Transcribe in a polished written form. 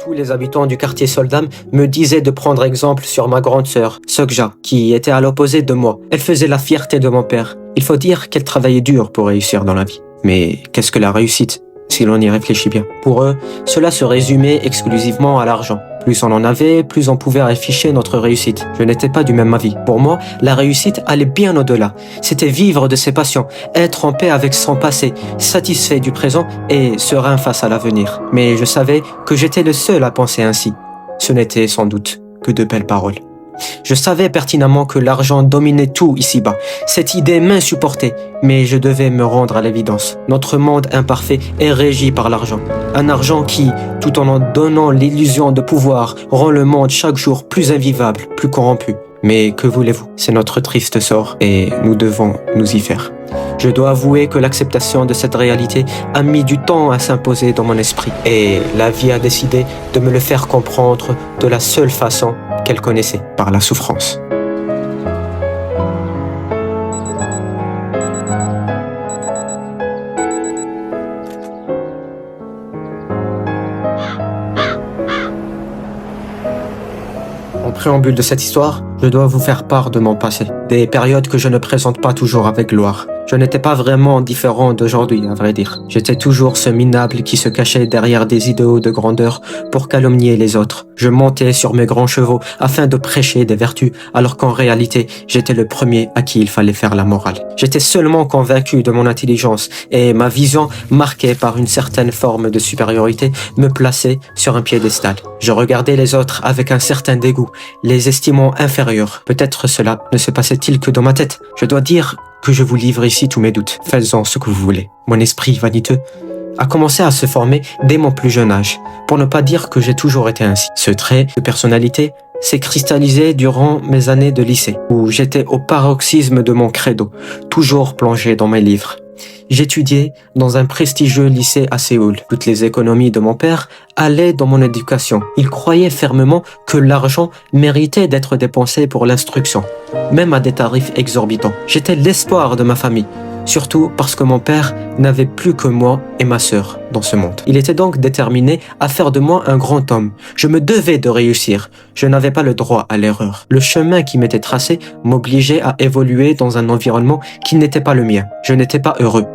Tous les habitants du quartier Soldam me disaient de prendre exemple sur ma grande sœur, Sokja, qui était à l'opposé de moi. Elle faisait la fierté de mon père. Il faut dire qu'elle travaillait dur pour réussir dans la vie. Mais qu'est-ce que la réussite, si l'on y réfléchit bien? Pour eux, cela se résumait exclusivement à l'argent. Plus on en avait, plus on pouvait afficher notre réussite. Je n'étais pas du même avis. Pour moi, la réussite allait bien au-delà. C'était vivre de ses passions, être en paix avec son passé, satisfait du présent et serein face à l'avenir. Mais je savais que j'étais le seul à penser ainsi. Ce n'était sans doute que de belles paroles. Je savais pertinemment que l'argent dominait tout ici-bas. Cette idée m'insupportait, mais je devais me rendre à l'évidence. Notre monde imparfait est régi par l'argent. Un argent qui, tout en donnant l'illusion de pouvoir, rend le monde chaque jour plus invivable, plus corrompu. Mais que voulez-vous? C'est notre triste sort et nous devons nous y faire. Je dois avouer que l'acceptation de cette réalité a mis du temps à s'imposer dans mon esprit. Et la vie a décidé de me le faire comprendre de la seule façon qu'elle connaissait, par la souffrance. En préambule de cette histoire, je dois vous faire part de mon passé. Des périodes que je ne présente pas toujours avec gloire. Je n'étais pas vraiment différent d'aujourd'hui, à vrai dire. J'étais toujours ce minable qui se cachait derrière des idéaux de grandeur pour calomnier les autres. Je montais sur mes grands chevaux afin de prêcher des vertus, alors qu'en réalité, j'étais le premier à qui il fallait faire la morale. J'étais seulement convaincu de mon intelligence et ma vision, marquée par une certaine forme de supériorité, me plaçait sur un piédestal. Je regardais les autres avec un certain dégoût, les estimant inférieurs. Peut-être cela ne se passait-il que dans ma tête. Je dois dire que je vous livre ici tous mes doutes. Faites-en ce que vous voulez. Mon esprit vaniteux a commencé à se former dès mon plus jeune âge, pour ne pas dire que j'ai toujours été ainsi. Ce trait de personnalité s'est cristallisé durant mes années de lycée, où j'étais au paroxysme de mon credo, toujours plongé dans mes livres. J'étudiais dans un prestigieux lycée à Séoul. Toutes les économies de mon père allaient dans mon éducation. Il croyait fermement que l'argent méritait d'être dépensé pour l'instruction, même à des tarifs exorbitants. J'étais l'espoir de ma famille, surtout parce que mon père n'avait plus que moi et ma sœur dans ce monde. Il était donc déterminé à faire de moi un grand homme. Je me devais de réussir. Je n'avais pas le droit à l'erreur. Le chemin qui m'était tracé m'obligeait à évoluer dans un environnement qui n'était pas le mien. Je n'étais pas heureux.